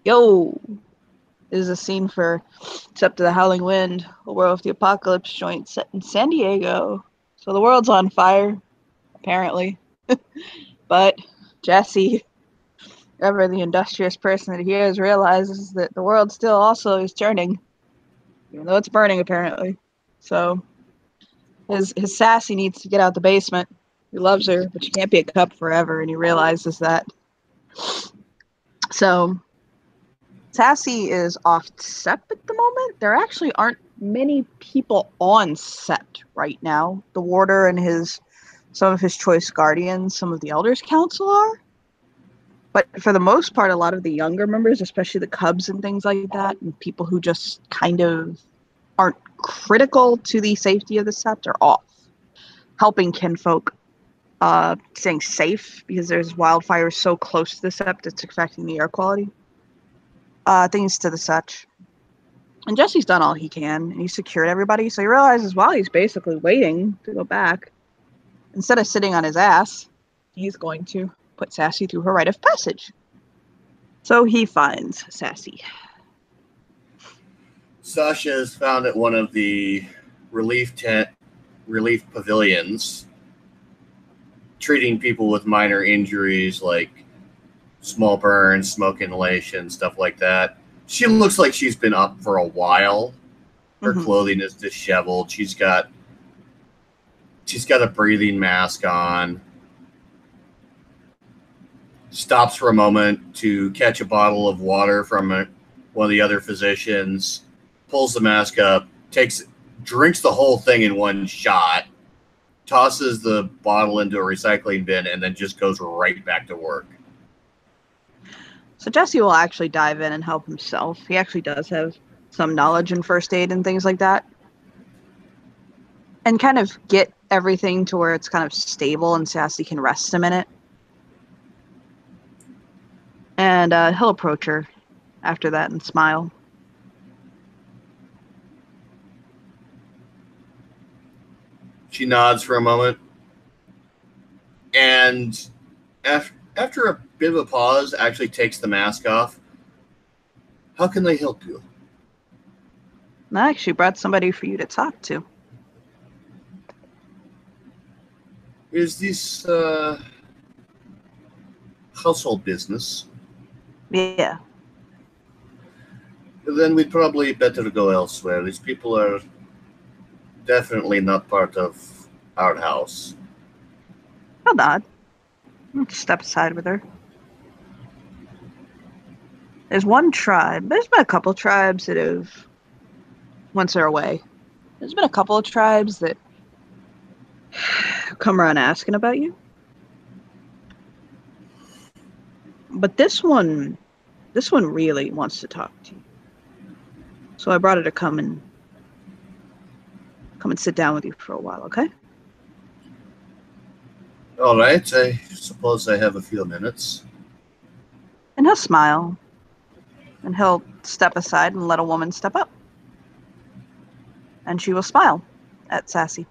Yo, this is a scene for Except to the Howling Wind, a Werewolf the Apocalypse joint set in San Diego. So the world's on fire, apparently. But Jesse, ever the industrious person that he is, realizes that the world still also is turning, even though it's burning, apparently. So his sassy needs to get out the basement. He loves her, but she can't be a cup forever, and he realizes that. So Sassy is off set at the moment. There actually aren't many people on set right now. The warder and some of his choice guardians, some of the elders council are. But for the most part, a lot of the younger members, especially the cubs and things like that, and people who just kind of aren't critical to the safety of the set are off, helping kinfolk staying safe because there's wildfires so close to the sept it's affecting the air quality. Things to the such. And Jesse's done all he can, and he's secured everybody, so he realizes while he's basically waiting to go back, instead of sitting on his ass, he's going to put Sassy through her rite of passage. So he finds Sassy. Sasha is found at one of the relief pavilions, treating people with minor injuries like small burns, smoke inhalation, stuff like that. She looks like she's been up for a while. Her clothing is disheveled. She's got a breathing mask on. Stops for a moment to catch a bottle of water from one of the other physicians. Pulls the mask up. Drinks the whole thing in one shot. Tosses the bottle into a recycling bin, and then just goes right back to work. So Jesse will actually dive in and help himself. He actually does have some knowledge in first aid and things like that. And kind of get everything to where it's kind of stable and Sassy can rest a minute. And he'll approach her after that and smile. She nods for a moment. And after a bit of a pause, actually takes the mask off. How can they help you? I actually brought somebody for you to talk to. Is this household business? Yeah. Then we'd probably better go elsewhere. These people are definitely not part of our house. I'll nod. I'll step aside with her. There's one tribe. There's been a couple tribes that have, once they're away, there's been a couple of tribes that come around asking about you. But this one really wants to talk to you. So I brought her to come and sit down with you for a while, okay? All right, I suppose I have a few minutes. And he'll smile. And he'll step aside and let a woman step up. And she will smile at Sassy.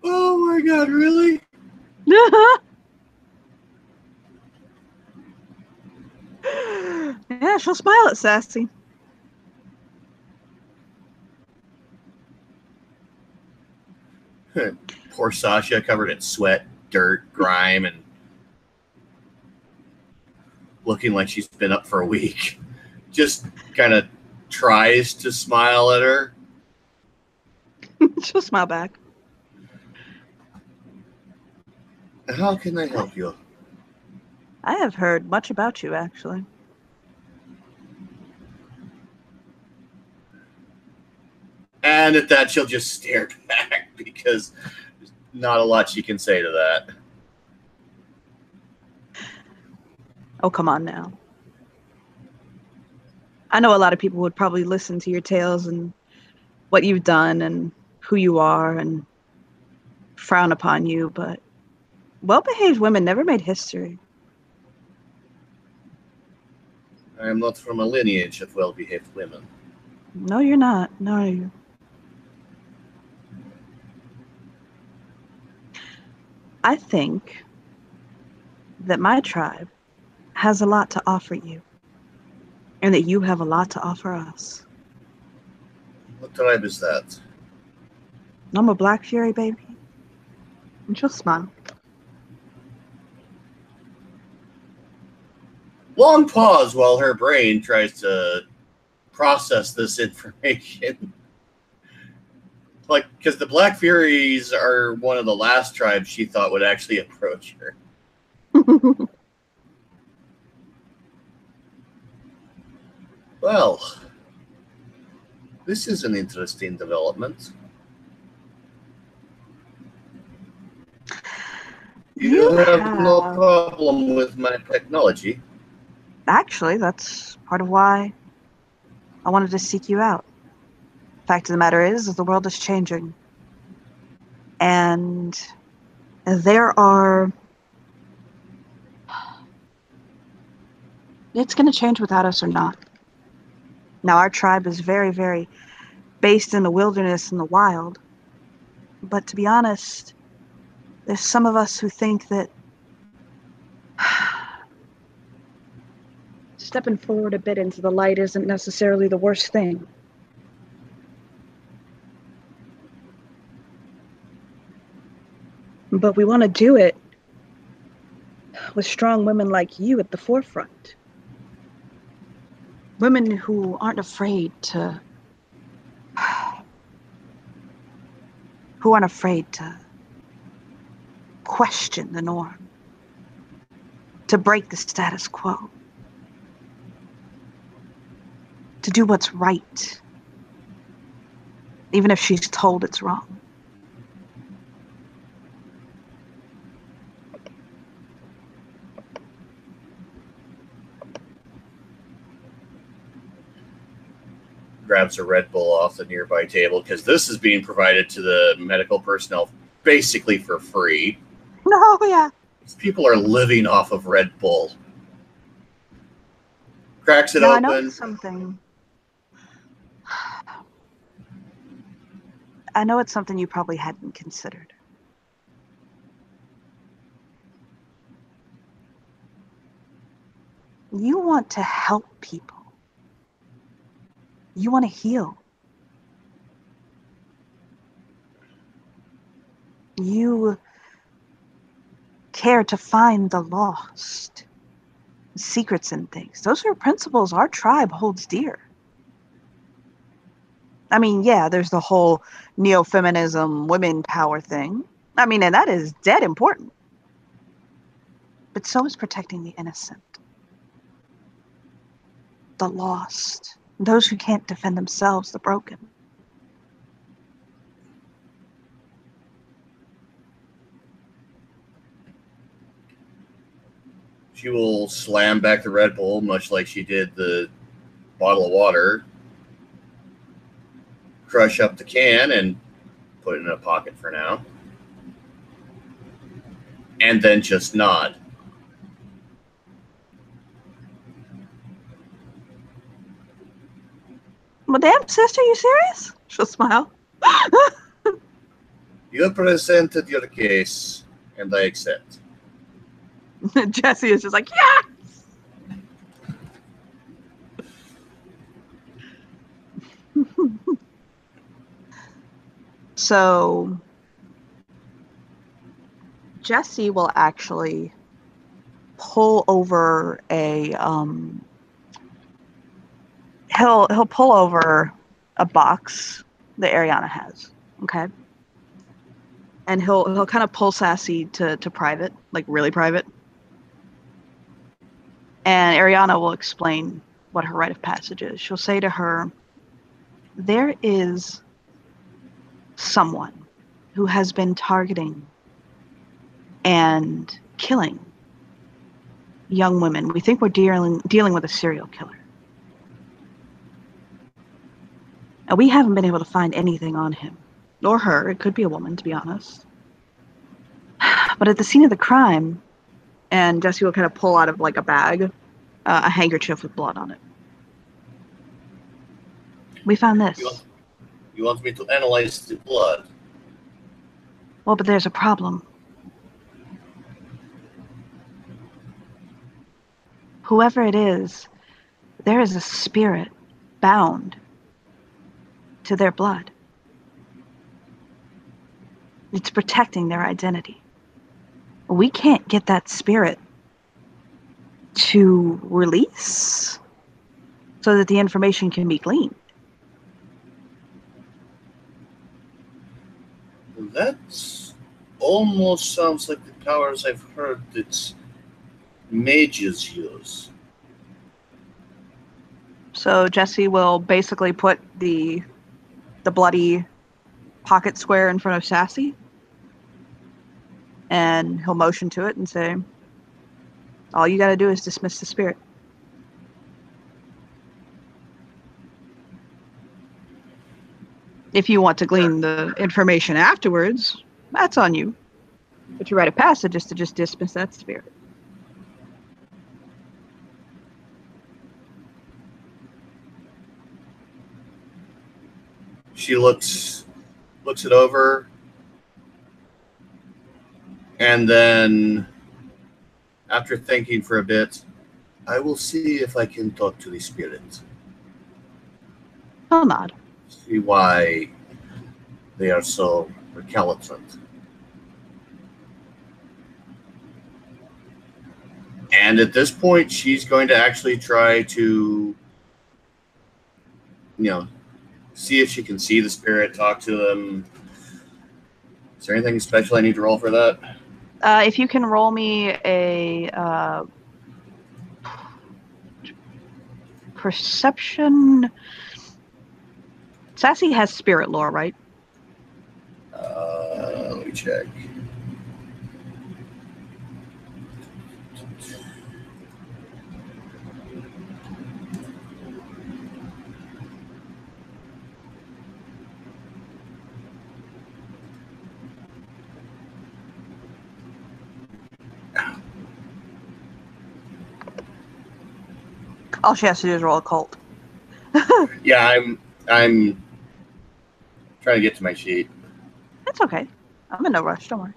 Oh my God, really? Yeah, she'll smile at Sassy. Poor Sasha, covered in sweat, dirt, grime, and looking like she's been up for a week. Just kind of tries to smile at her. She'll smile back. How can I help you? I have heard much about you, actually. And at that, she'll just stare back because there's not a lot she can say to that. Oh, come on now. I know a lot of people would probably listen to your tales and what you've done and who you are and frown upon you, but well-behaved women never made history. I am not from a lineage of well-behaved women. No, you're not. No, you. I think that my tribe has a lot to offer you, and that you have a lot to offer us. What tribe is that? I'm a Black Fury, baby. And she'll smile. Long pause while her brain tries to process this information. Like, because the Black Furies are one of the last tribes she thought would actually approach her. Well, this is an interesting development. You have no problem with my technology. Actually, that's part of why I wanted to seek you out. Fact of the matter is the world is changing. And there are... It's going to change without us or not. Now, our tribe is very, very based in the wilderness and the wild. But to be honest, there's some of us who think that stepping forward a bit into the light isn't necessarily the worst thing. But we want to do it with strong women like you at the forefront. Women who aren't afraid to... who aren't afraid to question the norm, to break the status quo, to do what's right, even if she's told it's wrong. Grabs a Red Bull off the nearby table because this is being provided to the medical personnel basically for free. No, yeah. These people are living off of Red Bull. Cracks it now, open. I know something. I know it's something you probably hadn't considered. You want to help people. You want to heal. You care to find the lost, secrets and things. Those are principles our tribe holds dear. I mean, yeah, there's the whole neo-feminism, women power thing. I mean, and that is dead important. But so is protecting the innocent, the lost, those who can't defend themselves, the broken. She will slam back the Red Bull, much like she did the bottle of water, crush up the can, and put it in a pocket for now. And then just nod. Madame, sister, you serious? She'll smile. You have presented your case, and I accept. Jesse is just like, yeah! So Jesse will actually pull over a he'll pull over a box that Ariana has, okay? And he'll kind of pull Sassy to private, like really private. And Ariana will explain what her rite of passage is. She'll say to her, there is someone who has been targeting and killing young women. We think we're dealing with a serial killer. And we haven't been able to find anything on him. Or her. It could be a woman, to be honest. But at the scene of the crime, and Jesse will kind of pull out of like a bag a handkerchief with blood on it. We found this. You want me to analyze the blood? Well, but there's a problem. Whoever it is, there is a spirit bound to their blood. It's protecting their identity. We can't get that spirit to release so that the information can be gleaned. That almost sounds like the powers I've heard that mages use. So Jesse will basically put the bloody pocket square in front of Sassy, and he'll motion to it and say, all you got to do is dismiss the spirit. If you want to glean the information afterwards, that's on you. But you write a passage is to just dismiss that spirit. She looks it over, and then, after thinking for a bit, I will see if I can talk to the spirit. I'll nod. See why they are so recalcitrant. And at this point, she's going to actually try to, see if she can see the spirit, talk to them. Is there anything special I need to roll for that? If you can roll me a perception. Sassy has spirit lore, right? Let me check. All she has to do is roll a cult. Yeah, I'm trying to get to my sheet. That's okay. I'm in no rush. Don't worry.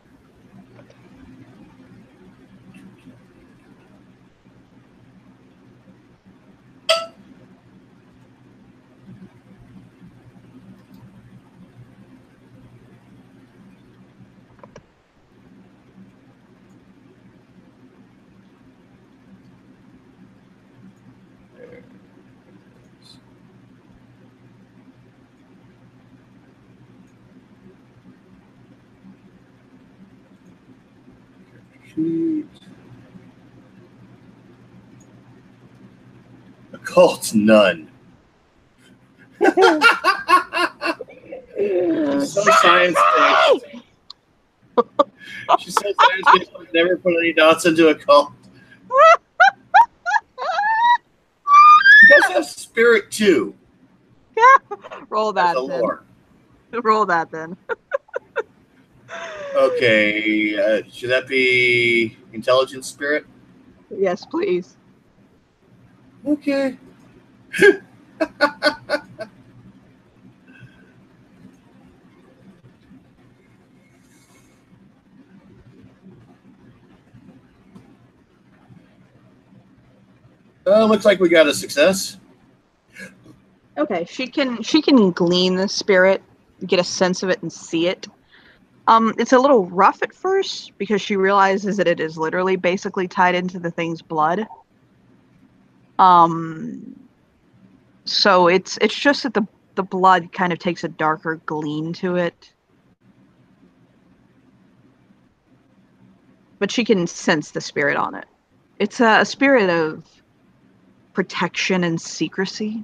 Occult none. So science based. She says science based, but never put any dots into a cult. She does have spirit too. Roll that As a then. lore. Roll that then. Okay, should that be intelligence spirit? Yes, please. Okay. Looks like we got a success. Okay, she can glean the spirit, get a sense of it, and see it. It's a little rough at first because she realizes that it is literally basically tied into the thing's blood. So it's just that the blood kind of takes a darker gleam to it. But she can sense the spirit on it. It's a spirit of protection and secrecy.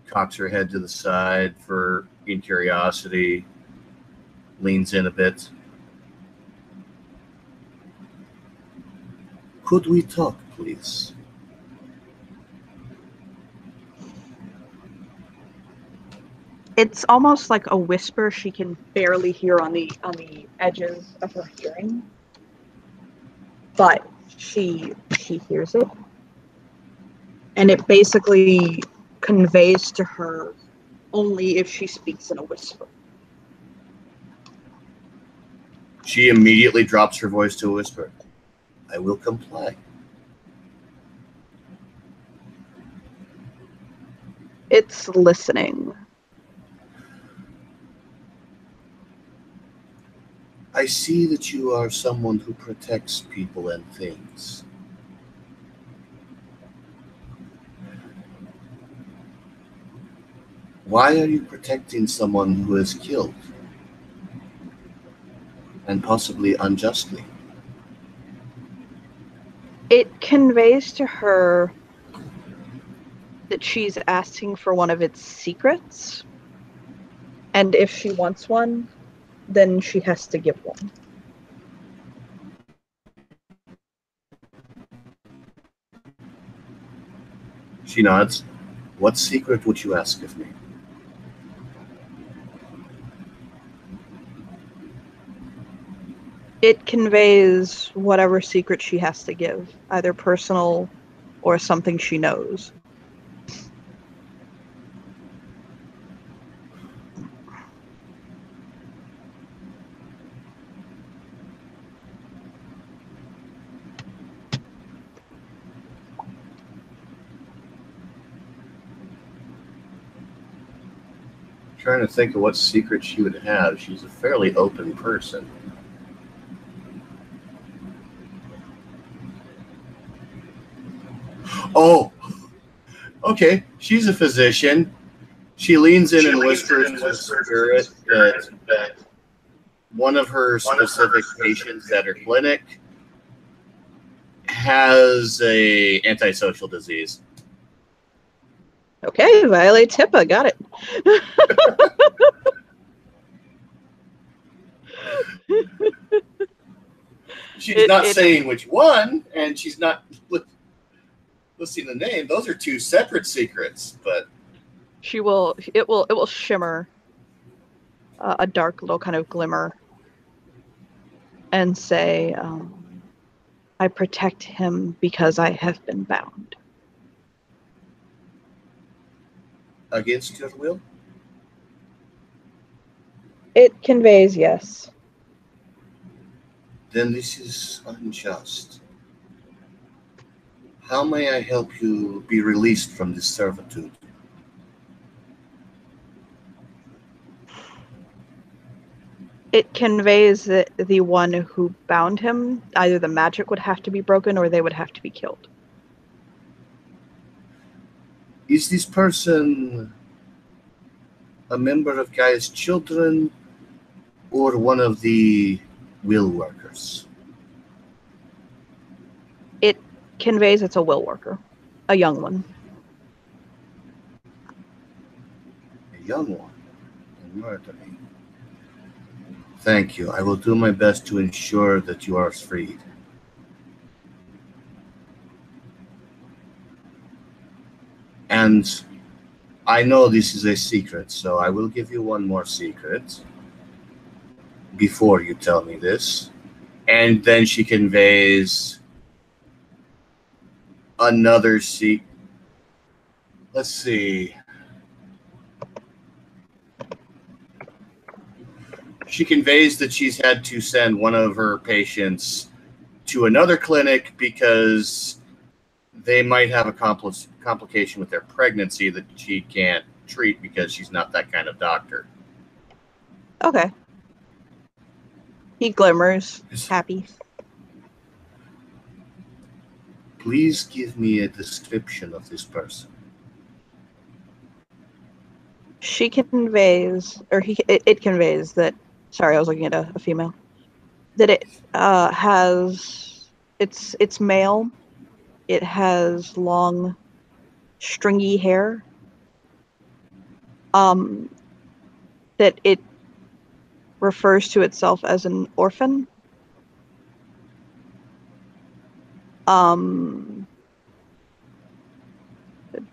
Cocks her head to the side in curiosity, leans in a bit. Could we talk, please? It's almost like a whisper she can barely hear on the edges of her hearing, but she hears it, and it basically conveys to her only if she speaks in a whisper. She immediately drops her voice to a whisper. I will comply. It's listening. I see that you are someone who protects people and things. Why are you protecting someone who is killed? And possibly unjustly? It conveys to her that she's asking for one of its secrets, and if she wants one, then she has to give one. She nods. What secret would you ask of me? It conveys whatever secret she has to give, either personal or something she knows. Trying to think of what secret she would have. She's a fairly open person. Oh, okay. She's a physician. She leans in and whispers to the spirit that one of her specific patients at her clinic has a antisocial disease. Okay, violate HIPAA, got it. She's not saying which one, and she's not listing the name. Those are two separate secrets, but it will shimmer a dark little kind of glimmer and say, I protect him because I have been bound. against your will? It conveys yes. Then this is unjust. How may I help you be released from this servitude? It conveys that the one who bound him, either the magic would have to be broken or they would have to be killed. Is this person a member of Gaia's children or one of the will workers? It conveys it's a will worker, a young one. A young one in murdering. Thank you. I will do my best to ensure that you are freed. And I know this is a secret, so I will give you one more secret before you tell me this. And then she conveys another secret. Let's see. She conveys that she's had to send one of her patients to another clinic because they might have a complication with their pregnancy that she can't treat because she's not that kind of doctor. Okay. He glimmers, happy. Please give me a description of this person. She conveys, or it conveys that, sorry, I was looking at a female, that it has, it's male, it has long, stringy hair, that it refers to itself as an orphan.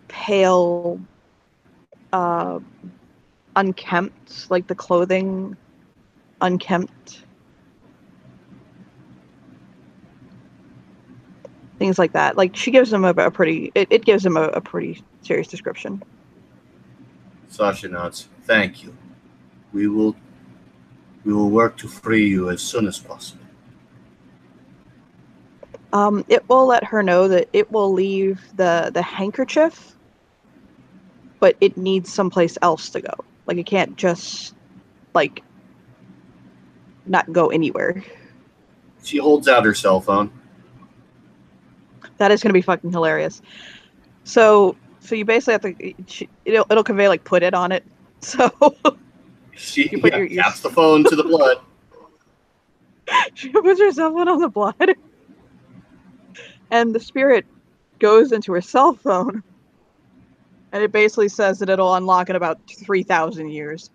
Pale, unkempt, like the clothing unkempt. Things like that. Like she gives him a pretty. It gives him a pretty serious description. Sasha nods. Thank you. We will work to free you as soon as possible. It will let her know that it will leave the handkerchief, but it needs someplace else to go. Like it can't just like not go anywhere. She holds out her cell phone. That is going to be fucking hilarious. So you basically have to. It'll convey like put it on it. So She you put taps the phone to the blood. She puts her cell phone on the blood, and the spirit goes into her cell phone, and it basically says that it'll unlock in about 3,000 years.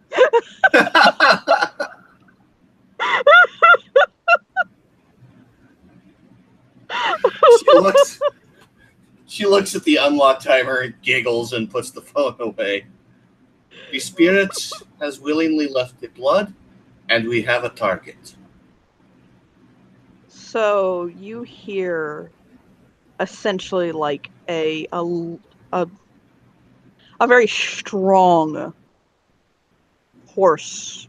She looks at the unlock timer, giggles, and puts the phone away. The spirit has willingly left the blood, and we have a target. So you hear essentially like a very strong horse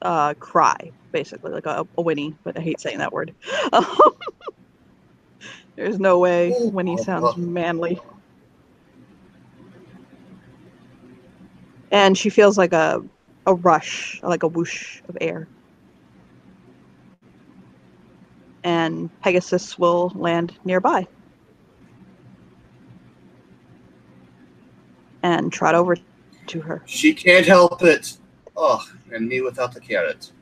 cry, basically like a whinny, but I hate saying that word. There's no way whinny sounds manly. And she feels like a rush, like a whoosh of air. And Pegasus will land nearby. And trot over to her. She can't help it. Oh, and me without the carrot.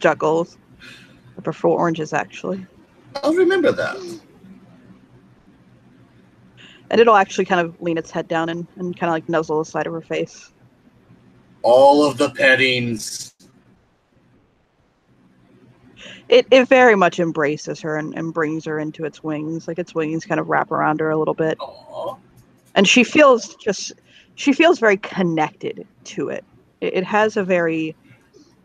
Chuckles. I prefer oranges, actually. I'll remember that. And it'll actually kind of lean its head down and kind of like nuzzle the side of her face. All of the pettings. It very much embraces her and brings her into its wings. Like its wings kind of wrap around her a little bit. Aww. And she feels very connected to it. It has a very...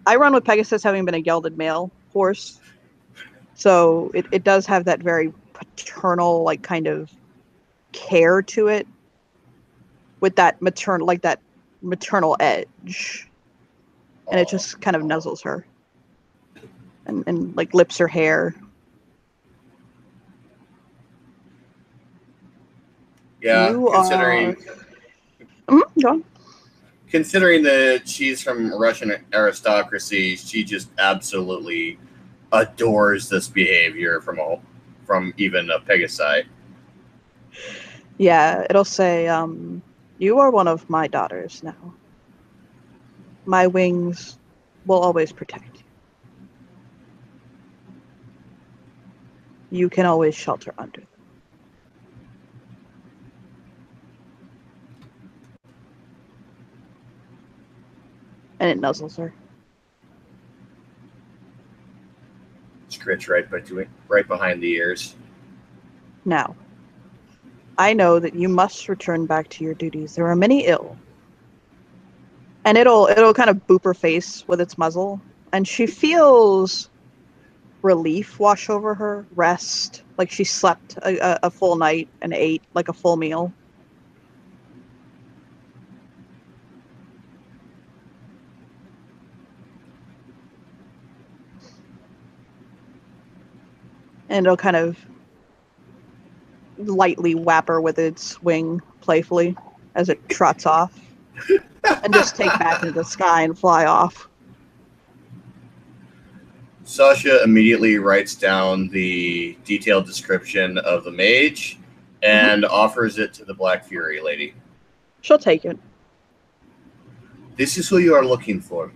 I run with Pegasus having been a gelded male horse. So it does have that very paternal, like, kind of care to it. With that maternal edge. And it just kind of nuzzles her. And like lips her hair. Yeah, considering that she's from Russian aristocracy, she just absolutely adores this behavior from even a Pegasi. Yeah, it'll say, you are one of my daughters now. My wings will always protect you. You can always shelter under them. And it nuzzles her. Scritch right behind the ears. Now, I know that you must return back to your duties. There are many ill. And it'll kind of boop her face with its muzzle. And she feels relief wash over her, rest, like she slept a full night and ate like a full meal. And it'll kind of lightly whap her with its wing playfully as it trots off and just take back into the sky and fly off. Sasha immediately writes down the detailed description of the mage and offers it to the Black Fury lady. She'll take it. This is who you are looking for.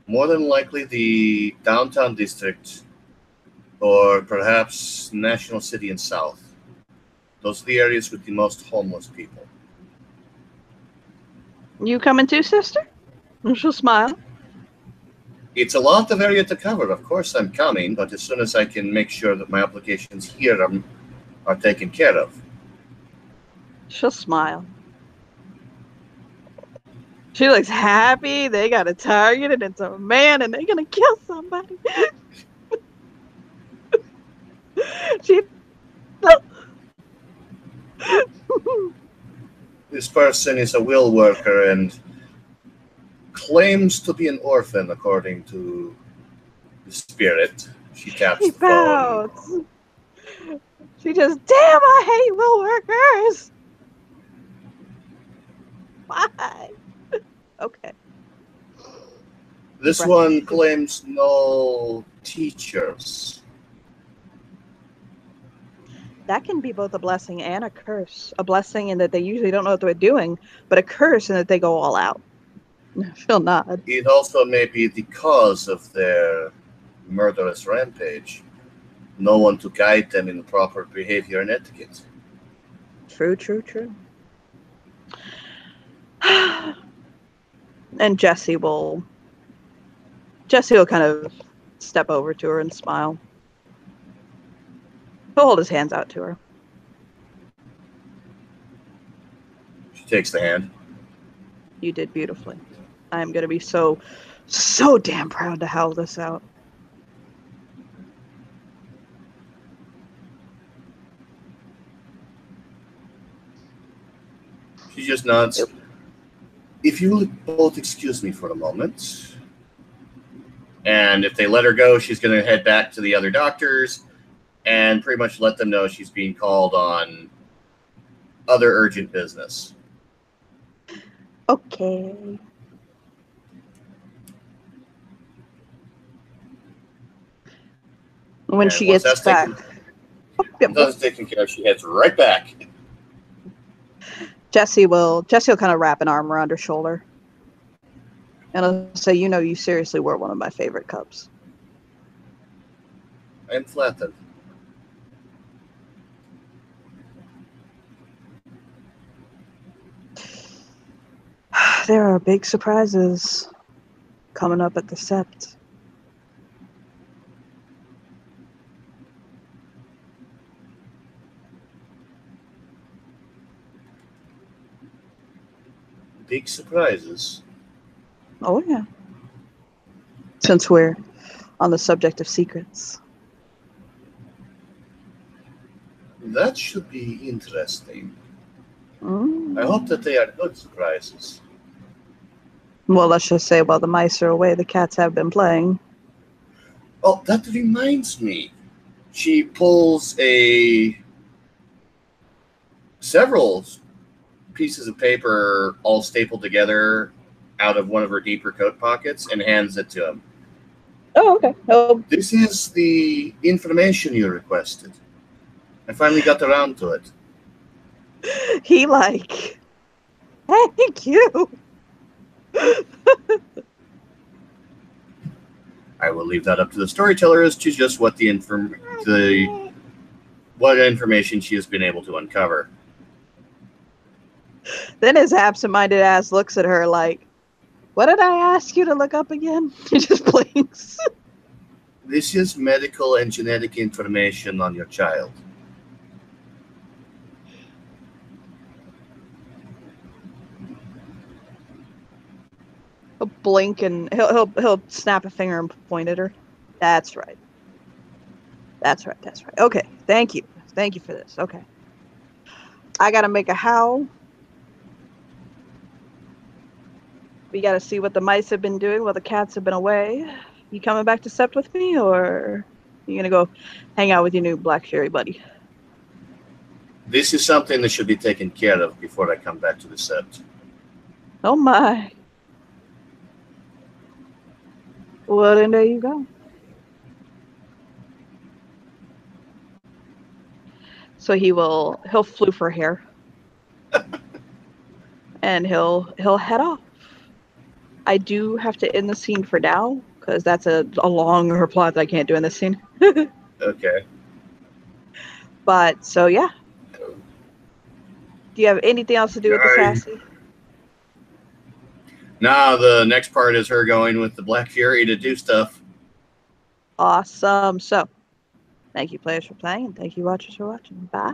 More than likely the downtown district or perhaps National City and South. Those are the areas with the most homeless people. You coming too, sister? She'll smile. It's a lot of area to cover. Of course I'm coming, but as soon as I can make sure that my applications here are taken care of. She'll smile. She looks happy. They got a target, and it's a man, and they're gonna kill somebody. She. This person is a will worker and claims to be an orphan, according to the spirit. She taps She the phone. pouts. She just, damn, I hate will workers. Why? Okay. This one claims no teachers. That can be both a blessing and a curse. A blessing in that they usually don't know what they're doing, but a curse in that they go all out. She'll nod. It also may be the cause of their murderous rampage. No one to guide them in proper behavior and etiquette. True. And Jesse will kind of step over to her and smile. He'll hold his hands out to her. She takes the hand. You did beautifully. I am going to be so damn proud to howl this out. She just nods. Yep. If you will both excuse me for a moment. And if they let her go, she's going to head back to the other doctors and pretty much let them know she's being called on other urgent business. Okay. When she gets back. That's taken care of. She heads right back. Jesse will kind of wrap an arm around her shoulder. And I'll say, you seriously were one of my favorite cubs. I'm flattered. There are big surprises coming up at the Sept. Big surprises? Oh, yeah. Since we're on the subject of secrets. That should be interesting. I hope that they are good surprises. Well, let's just say while the mice are away, the cats have been playing. Oh, that reminds me. She pulls several pieces of paper all stapled together out of one of her deeper coat pockets and hands it to him. Oh, okay. Oh. This is the information you requested. I finally got around to it. He thank you. I will leave that up to the storyteller as to just what what information she has been able to uncover. Then his absent-minded ass looks at her like, what did I ask you to look up again? He just blinks. This is medical and genetic information on your child. He'll blink and he'll snap a finger and point at her. That's right. Okay, thank you for this. Okay, I gotta make a howl. We gotta see what the mice have been doing while the cats have been away. You coming back to Sept with me, or you gonna go hang out with your new Black Fury buddy? This is something that should be taken care of before I come back to the Sept. Oh my. Well, then there you go. So he'll floof her hair. And he'll head off. I do have to end the scene for now, because that's a longer plot that I can't do in this scene. Okay. But, so yeah. Do you have anything else to do with the Sassy? No, the next part is her going with the Black Fury to do stuff. Awesome. So, thank you players for playing, and thank you watchers for watching. Bye.